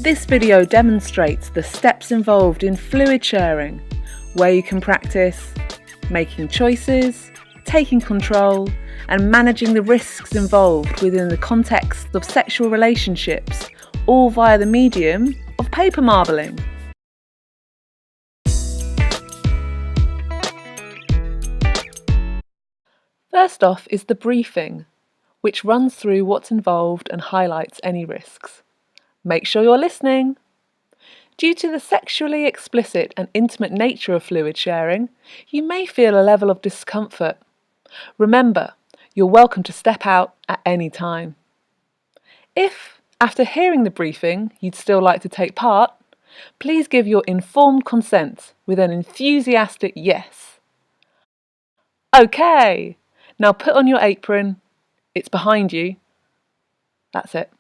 This video demonstrates the steps involved in fluid sharing, where you can practice making choices, taking control, and managing the risks involved within the context of sexual relationships, all via the medium of paper marbling. First off is the briefing, which runs through what's involved and highlights any risks. Make sure you're listening. Due to the sexually explicit and intimate nature of fluid sharing, you may feel a level of discomfort. Remember, you're welcome to step out at any time. If, after hearing the briefing, you'd still like to take part, please give your informed consent with an enthusiastic yes. Okay, now put on your apron. It's behind you. That's it.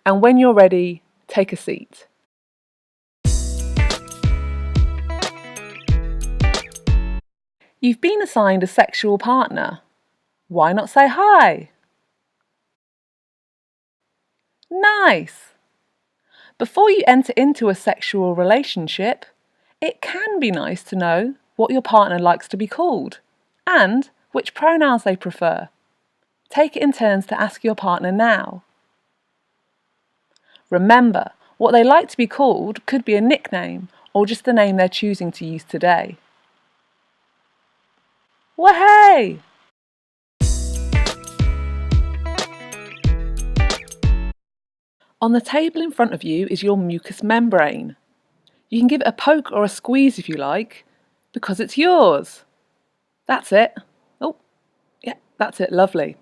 And when you're ready, take a seat. You've been assigned a sexual partner. Why not say hi? Nice! Before you enter into a sexual relationship, it can be nice to know what your partner likes to be called and which pronouns they prefer. Take it in turns to ask your partner now. Remember, what they like to be called could be a nickname or just the name they're choosing to use today. Wahey! On the table in front of you is your mucous membrane. You can give it a poke or a squeeze if you like, because it's yours. That's it. Oh, yeah, that's it, lovely.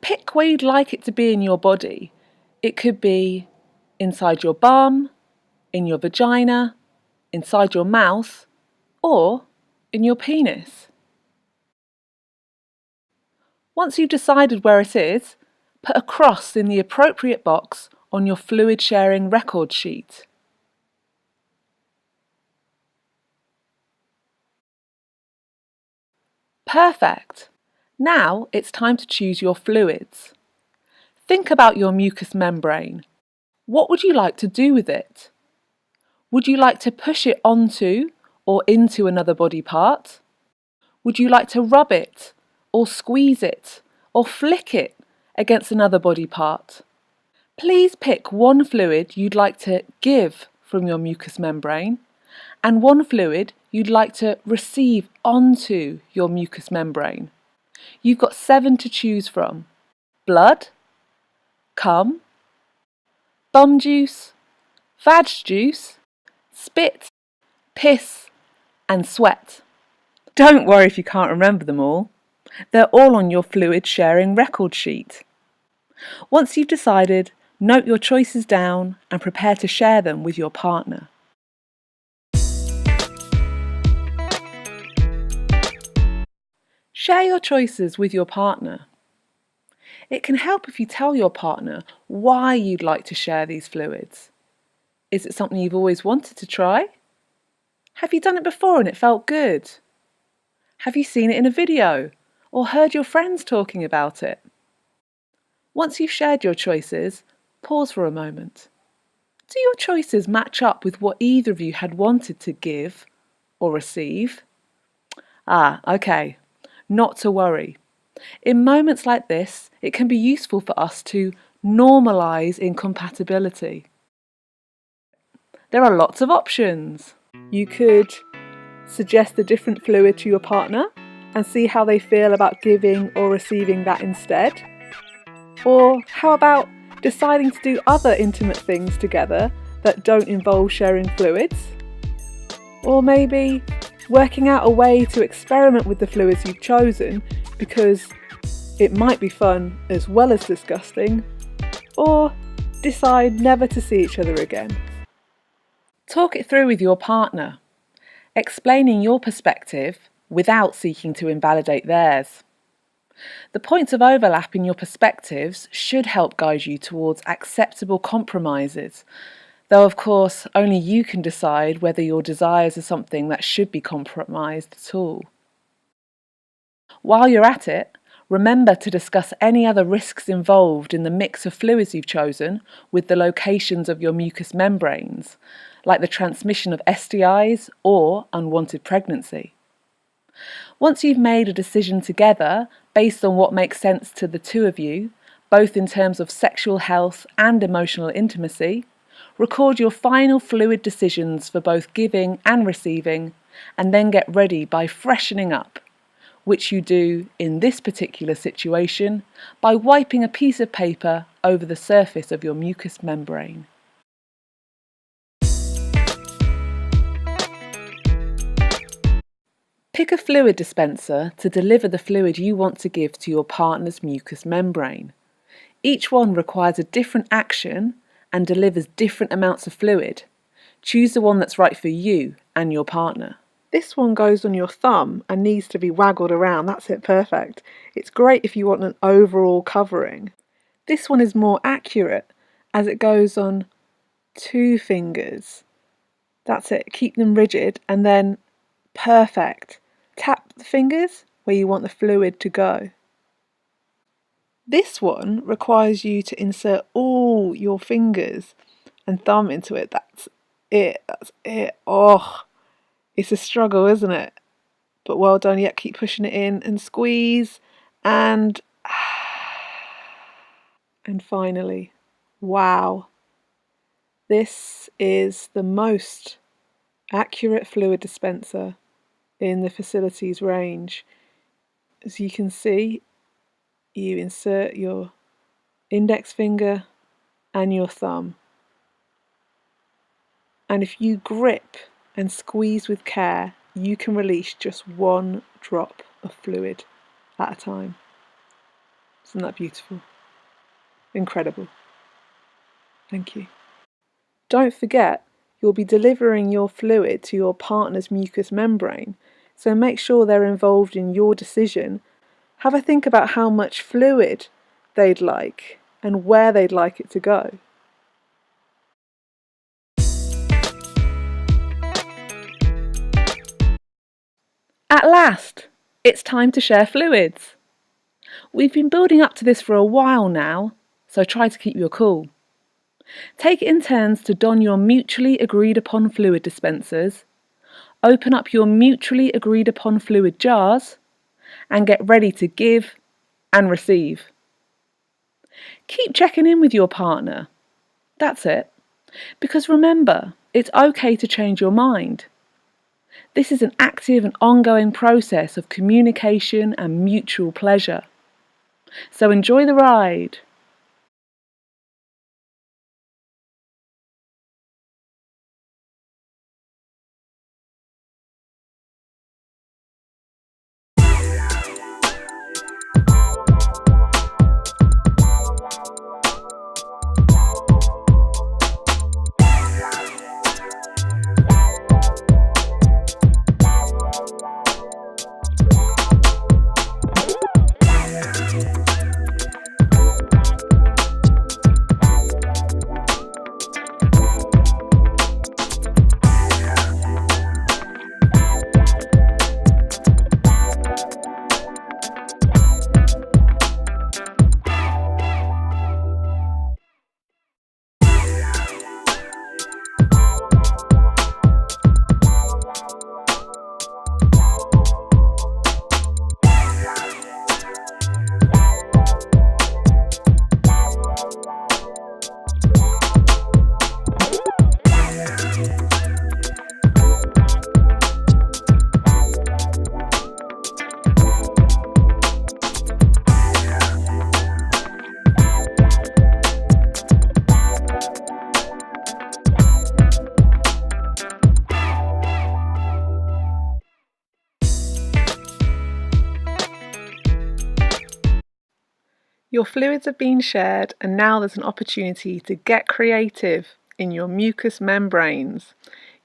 Pick where you'd like it to be in your body. It could be inside your bum, in your vagina, inside your mouth, or in your penis. Once you've decided where it is, put a cross in the appropriate box on your fluid sharing record sheet. Perfect! Now it's time to choose your fluids. Think about your mucous membrane. What would you like to do with it? Would you like to push it onto or into another body part? Would you like to rub it, or squeeze it, or flick it against another body part? Please pick one fluid you'd like to give from your mucous membrane and one fluid you'd like to receive onto your mucous membrane. You've got 7 to choose from: blood, cum, bum juice, vag juice, spit, piss, and sweat. Don't worry if you can't remember them all. They're all on your fluid sharing record sheet. Once you've decided, note your choices down and prepare to share them with your partner. Share your choices with your partner. It can help if you tell your partner why you'd like to share these fluids. Is it something you've always wanted to try? Have you done it before and it felt good? Have you seen it in a video or heard your friends talking about it? Once you've shared your choices, pause for a moment. Do your choices match up with what either of you had wanted to give or receive? Okay, not to worry. In moments like this, it can be useful for us to normalise incompatibility. There are lots of options. You could suggest a different fluid to your partner and see how they feel about giving or receiving that instead. Or how about deciding to do other intimate things together that don't involve sharing fluids? Or maybe working out a way to experiment with the fluids you've chosen because it might be fun as well as disgusting. Or decide never to see each other again. Talk it through with your partner, explaining your perspective without seeking to invalidate theirs. The points of overlap in your perspectives should help guide you towards acceptable compromises, though of course only you can decide whether your desires are something that should be compromised at all. While you're at it, Remember to discuss any other risks involved in the mix of fluids you've chosen with the locations of your mucous membranes, like the transmission of STIs or unwanted pregnancy. Once you've made a decision together based on what makes sense to the two of you, both in terms of sexual health and emotional intimacy, record your final fluid decisions for both giving and receiving, and then get ready by freshening up, which you do in this particular situation by wiping a piece of paper over the surface of your mucous membrane. Pick a fluid dispenser to deliver the fluid you want to give to your partner's mucous membrane. Each one requires a different action and delivers different amounts of fluid. Choose the one that's right for you and your partner. This one goes on your thumb and needs to be waggled around. That's it, perfect. It's great if you want an overall covering. This one is more accurate as it goes on 2 fingers. That's it, keep them rigid and then perfect. Tap the fingers where you want the fluid to go. This one requires you to insert all your fingers and thumb into it. That's it. Oh, it's a struggle, isn't it? But well done. Yep, keep pushing it in and squeeze and finally, wow. This is the most accurate fluid dispenser in the facilities range. As you can see, you insert your index finger and your thumb. And if you grip and squeeze with care, you can release just 1 drop of fluid at a time. Isn't that beautiful? Incredible. Thank you. Don't forget, you'll be delivering your fluid to your partner's mucous membrane, so make sure they're involved in your decision. Have a think about how much fluid they'd like and where they'd like it to go. At last, it's time to share fluids. We've been building up to this for a while now, so try to keep your cool. Take it in turns to don your mutually agreed upon fluid dispensers, open up your mutually agreed upon fluid jars, and get ready to give and receive. Keep checking in with your partner. That's it. Because remember, it's okay to change your mind. This is an active and ongoing process of communication and mutual pleasure. So enjoy the ride. Your fluids have been shared, and now there's an opportunity to get creative in your mucous membranes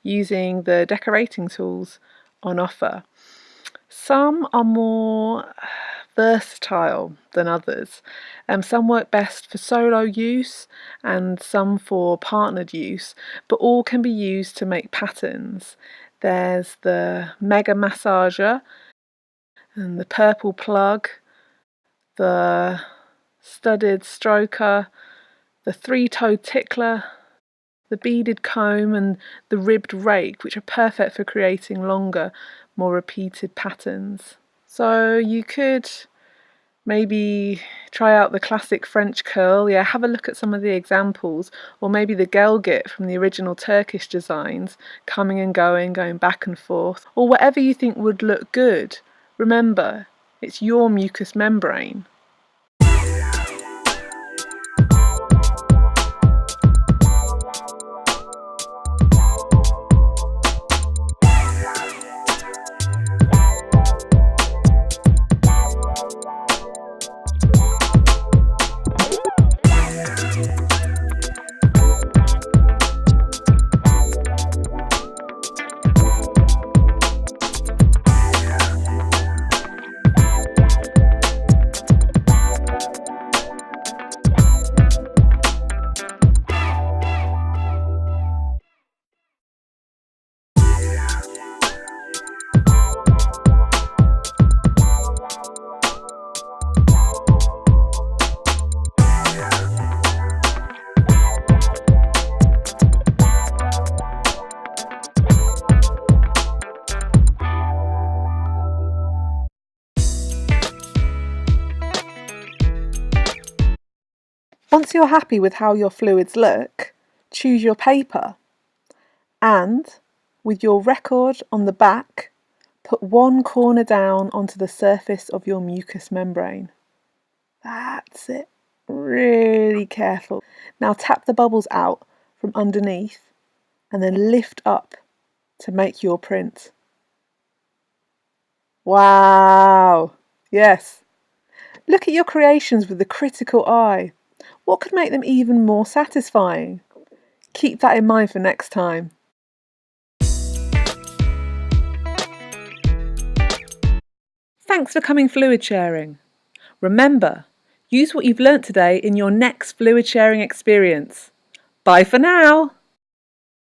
using the decorating tools on offer. Some are more versatile than others. Some work best for solo use and some for partnered use, but all can be used to make patterns. There's the Mega Massager and the Purple Plug the studded stroker, the three-toed tickler, the beaded comb and the ribbed rake, which are perfect for creating longer, more repeated patterns. So you could maybe try out the classic French curl, have a look at some of the examples, or maybe the gelgit from the original Turkish designs, coming and going back and forth, or whatever you think would look good. Remember, it's your mucous membrane. Once you're happy with how your fluids look, choose your paper and, with your record on the back, put one corner down onto the surface of your mucous membrane. That's it. Really careful. Now tap the bubbles out from underneath and then lift up to make your print. Wow! Yes. Look at your creations with the critical eye. What could make them even more satisfying? Keep that in mind for next time. Thanks for coming fluid sharing. Remember, use what you've learnt today in your next fluid sharing experience. Bye for now!